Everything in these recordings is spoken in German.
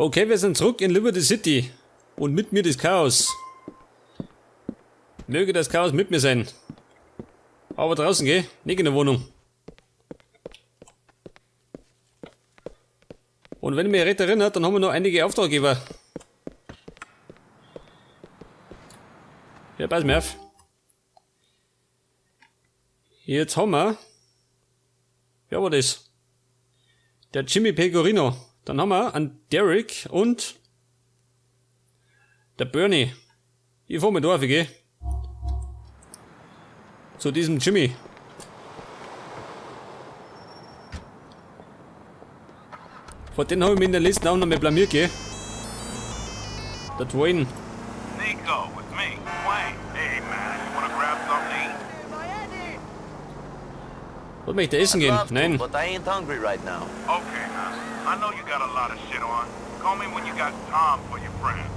Okay, wir sind zurück in Liberty City. Und mit mir das Chaos. Möge das Chaos mit mir sein. Aber draußen, gell? Nicht in der Wohnung. Und wenn ihr mich recht erinnert, dann haben wir noch einige Auftraggeber. Ja, pass mir auf. Jetzt haben wir... Wer war das? Der Jimmy Pecorino. Dann haben wir einen Derek und... der Bernie. Ich fahr mit Dorf, gell? Zu diesem Jimmy. Vor den habe ich mich in der letzten auch noch mal blamiert, gell? Der Dwayne. Nico, with me, Wayne. Hey man, you wanna grab something? Wollt möchte essen gehen? Nein. But I ain't hungry right now. Okay, man. I know you got a lot of shit on. Call me when you got time for your friend.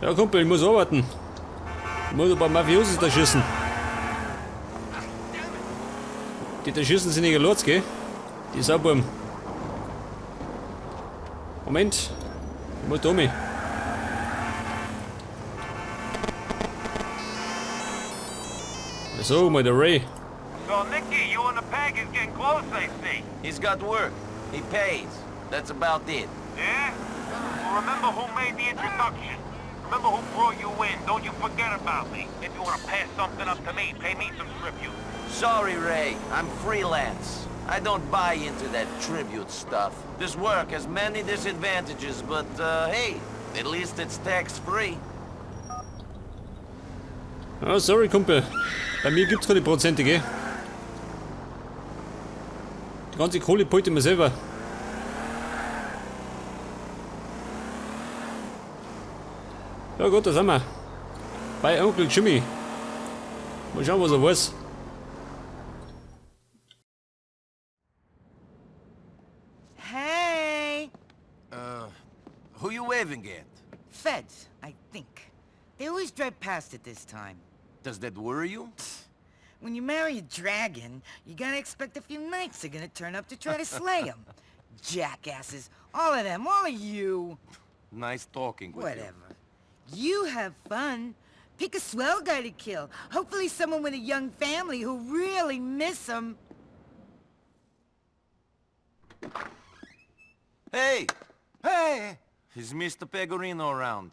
Ja, Kumpel, ich muss arbeiten. Ich muss ein paar Mafiosis da schießen. Die da schießen sind nicht gelotzt, gell? Die Saububen. Moment. Ich muss da mich. So, mal der Ray. So, Nicky, you and the peg is getting close, I see. He's got work. He pays. That's about it. Yeah? Well, remember who made the introduction. Remember who brought you in. Don't you forget about me. If you want to pass something up to me, pay me some tribute. Sorry, Ray. I'm freelance. I don't buy into that tribute stuff. This work has many disadvantages, but, hey, at least it's tax-free. Oh, sorry, Kumpel. Bei mir gibt's keine Prozente, gell? Die ganze Kohle behalte ich mir selber. Ja gut, da sind wir. Bei Onkel Jimmy. Mal schauen, was er weiß. Hey! Who you waving at? Feds, I think. They always drive past it this time. Does that worry you? When you marry a dragon, you gotta expect a few knights are gonna turn up to try to slay him. Jackasses. All of them, all of you. Nice talking with Whatever. You have fun. Pick a swell guy to kill. Hopefully someone with a young family who really miss him. you. Hey! Hey! Is Mr. Pecorino around?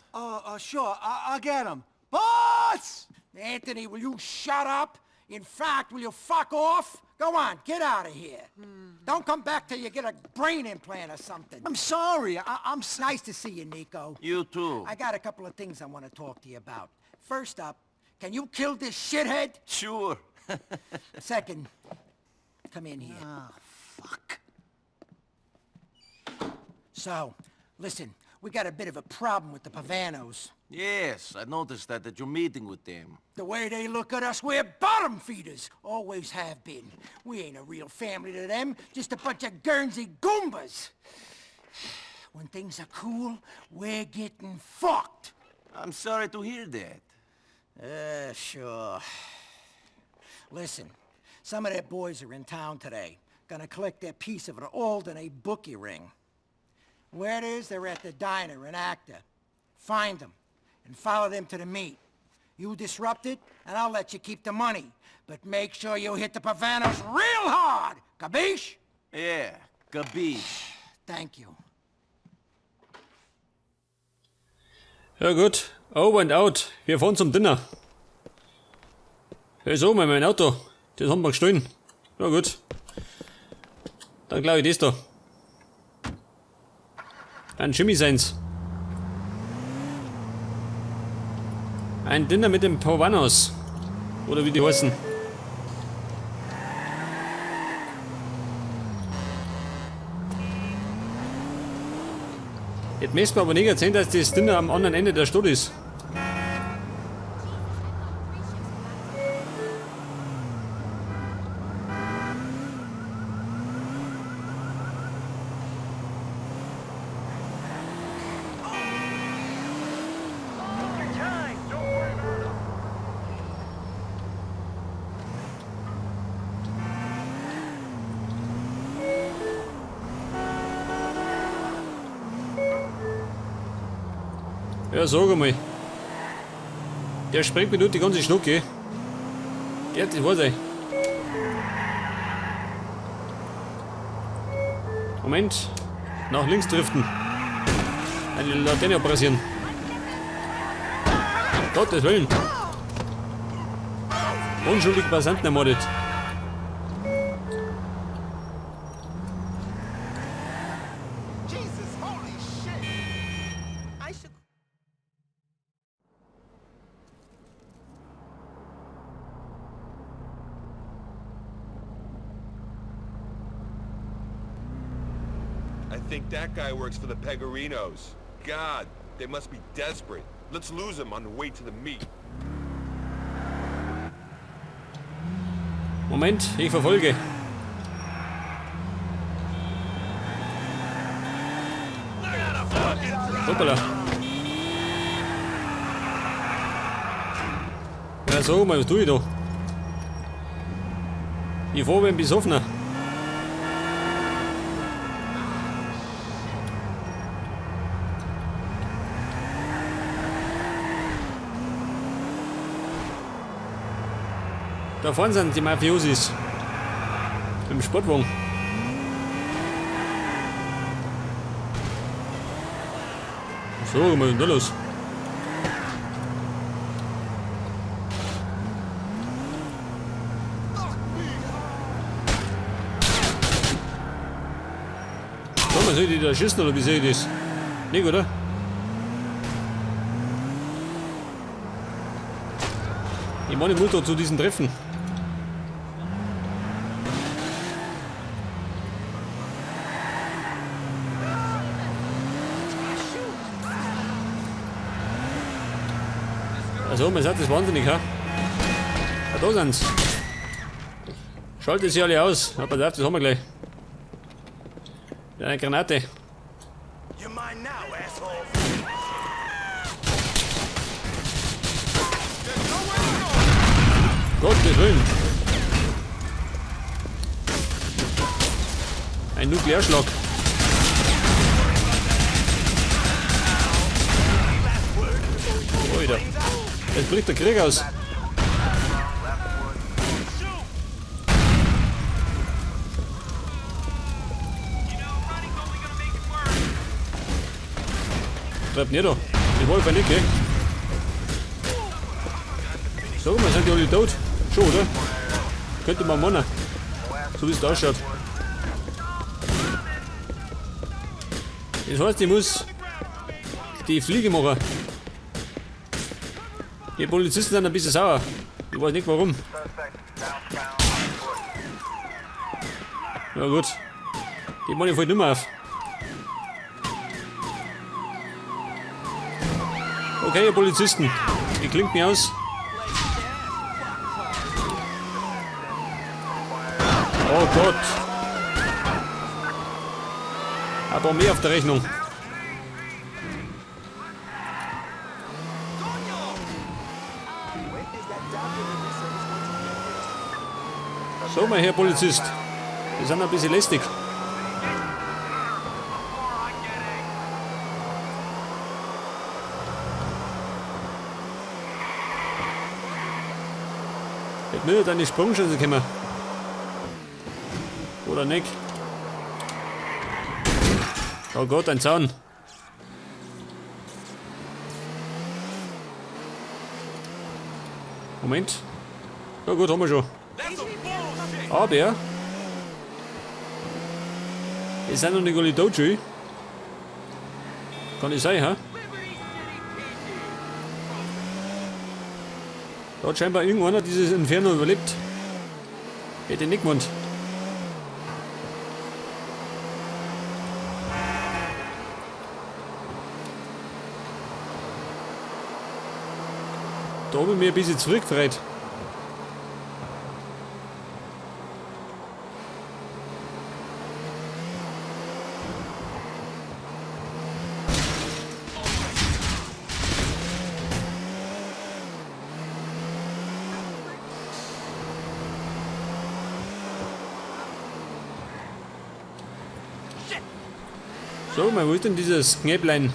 Sure, I'll get him. Boss! Anthony, will you shut up? In fact, will you fuck off? Go on, get out of here. Don't come back till you get a brain implant or something. I'm sorry. I'm nice to see you, Nico. You too. I got a couple of things I want to talk to you about. First up, can you kill this shithead? Sure. Second, come in here. Oh, fuck. So, listen, we got a bit of a problem with the Pavanos. Yes, I noticed that at your meeting with them. The way they look at us, we're bottom feeders. Always have been. We ain't a real family to them, just a bunch of Guernsey Goombas. When things are cool, we're getting fucked. I'm sorry to hear that. Sure. Listen, some of their boys are in town today. Gonna collect their piece of an Alderney bookie ring. Where it is, they're at the diner in Acta. Find them, and follow them to the meet. You disrupt it, and I'll let you keep the money. But make sure you hit the Pavanos real hard! Capiche? Yeah, capiche. Thank you. Ja gut. Over and out. Wir fahren zum Dinner. Hey, so, mein Auto. Das haben wir gestohlen. Ja gut. Dann glaube ich das da. Ein Jimmy seins. Ein Dinner mit den Pavanos. Oder wie die heißen. Jetzt müssen wir aber nicht erzählen, dass das Dinner am anderen Ende der Stadt ist. Ja, sag einmal. Der sprengt mir nur die ganze Schnucke. Der, das weiß ich. Moment. Nach links driften. Eine Laterne abrasieren. Gottes Willen. Unschuldige Passanten ermordet. I think that guy works for the Pegorinos. God, they must be desperate. Let's lose him on the way to the meet. Moment, ich verfolge. Hoppala. Ja, sag mal, was tue ich da? Ich fahr wie ein Besoffener. Da vorne sind die Mafiosis. Mit dem Sportwagen. So, was ist denn da los? So, man soll die da schießen oder wie sehe ich das? Nicht, oder? Ich meine Mutter zu diesen Treffen. Also, man sagt das wahnsinnig, ha? Ja, da sind's. Schaltet sie alle aus. Ja, pass auf, das haben wir gleich. Ja, eine Granate. You're mine now, asshole. Gottes Willen. Ein Nuklearschlag. Alter. Jetzt bricht der Krieg aus. Bleibt nicht da. Ich wollte nicht, gell? Sag mal, sind die alle tot? Schon, oder? Könnte man meinen. So wie es da ausschaut. Das heißt, ich muss die Fliege machen. Die Polizisten sind ein bisschen sauer. Ich weiß nicht warum. Na gut. Die mache ich voll nicht mehr auf. Okay, ihr Polizisten. Die klingt mir aus. Oh Gott. Aber mehr auf der Rechnung. So, mein Herr Polizist. Wir sind ein bisschen lästig. Hätte mir deine Sprungschüsse kommen. Oder nicht? Oh Gott, ein Zaun. Moment. Ja gut, haben wir schon. Aber es sind noch nicht alle tot schon. Kann nicht sein, ha? Da hat scheinbar irgendeiner dieses Inferno überlebt. Hätte ich nicht gemeint. Da habe ich mich ein bisschen zurückgefreut. So, wo ist denn dieses Knäblein?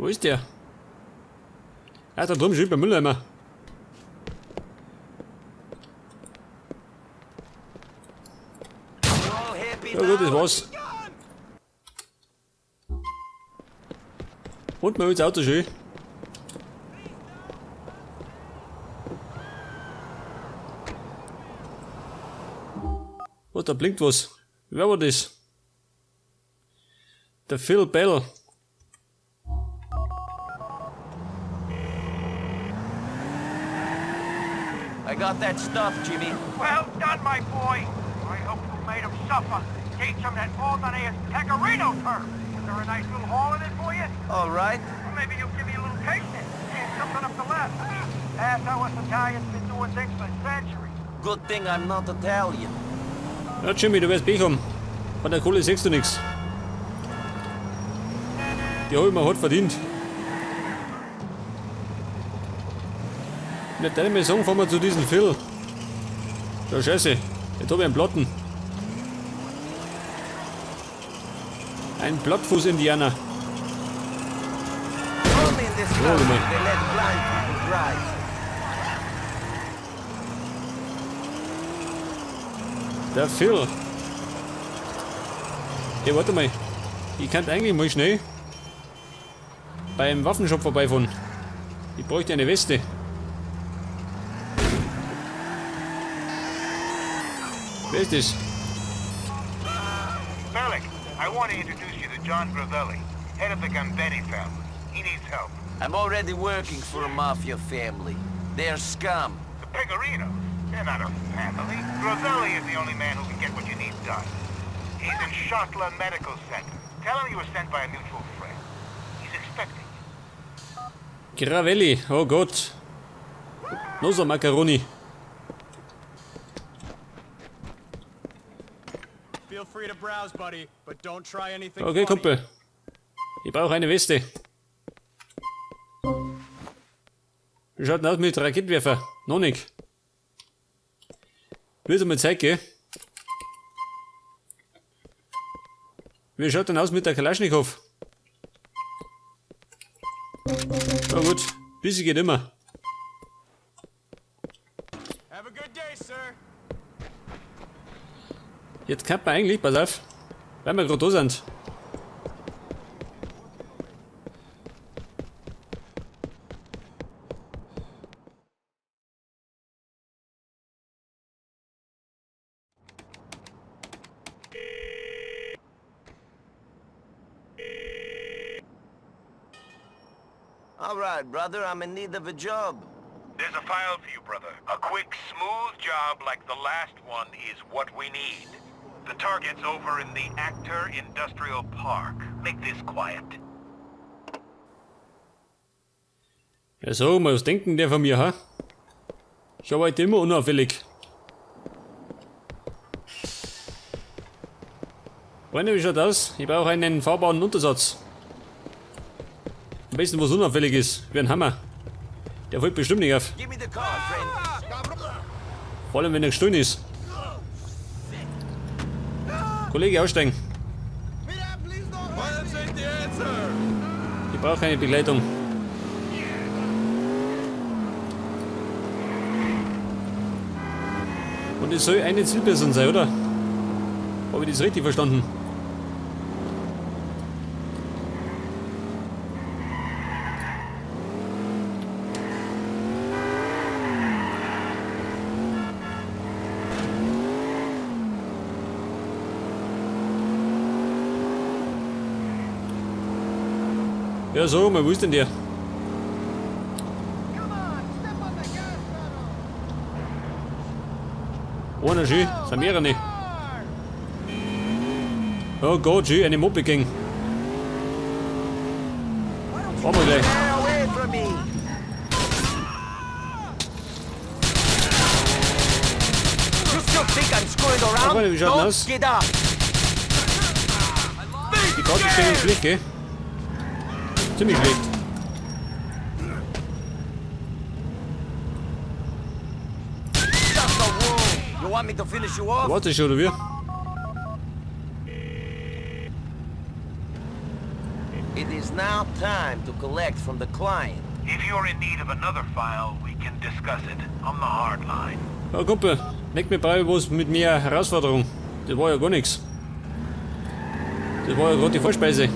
Wo ist der? Ah, da drüben steht beim Mülleimer. Ja gut, das war's. Und mal ins Auto schön. Oh, da blinkt was. Wer war das? Der Phil Bell. I got that stuff, Jimmy. Well done, my boy. I hope you made him suffer. Take some of that ordinary pecorino turf. Is there a nice little haul in it for you? All right. Or maybe you'll give me a little taste of it. And something up the left. That's how us Italians been doing things for centuries. Good thing I'm not Italian. Ja, Jimmy, du wirst Pech haben. Von der Kohle siehst du nichts. Die hab ich mir hart verdient. Nicht einmal sagen, fahren wir zu diesem Phil. Ja, scheiße. Jetzt hab ich einen Platten. Ein Plattfuß-Indianer. Only in this country they let blind people drive. Der Phil. Hey, warte mal. Ich kann eigentlich mal schnell beim Waffenshop vorbeifahren. Ich bräuchte eine Weste. Wer ist das? Bellic, I want to introduce you to John Gravelli, head of the Gambetti family. He needs help. I'm already working for a mafia family. They're scum. The Pegorinos, they're not a family. Gravelli is the only man who can get what you need done. He's in Shotland Medical Center. Tell him you were sent by a mutual friend. He's expecting you. Gravelli, oh Gott. Noch so Macaroni. Feel free to browse, buddy, but don't try anything Okay, funny. Kumpel. Ich brauche eine Weste. Wie schaut denn aus mit Raketwerfer? Noch nicht. Wird mal Zeit, gell? Wie schaut denn aus mit der Kalaschnikow? Na gut, busy geht immer. Have a good day, sir. Jetzt kann man eigentlich, pass auf, weil wir gerade da sind. All right, brother, I'm in need of a job. There's a file for you, brother. A quick, smooth job like the last one is what we need. The target's over in the Actor Industrial Park. Make this quiet. Ja so, was denken der von mir, ha? Ich arbeite immer unauffällig. Freunde, wie schaut aus? Ich brauche einen fahrbaren Untersatz. Am besten, was unauffällig ist, wie ein Hammer. Der fällt bestimmt nicht auf. Give me the car, friend. Vor allem, wenn er gestohlen ist. Kollege, aussteigen. Violence ain't the answer! Ich brauche keine Begleitung. Und es soll eine Zielperson sein, oder? Habe ich das richtig verstanden? Ja so, mal, wo ist denn der? Einer schön, sind mehrere. Oh Gott, schön, eine Moped-Gang. Fahren wir gleich. Stay away from me. You still think I'm screwing around? Freunde, wie schaut denn aus? Don't get up. Die Karten stehen schlecht, gell? Ziemlich schlecht. Just a wound. You want me to finish you off? Warte schon, oder wie? It is now time to collect from the client. If you're in need of another file, we can discuss it on the hard line. Ja, Kumpel, leck mir bei was mit mehr Herausforderung. Das war ja gar nichts. Das war ja gerade die Vorspeise.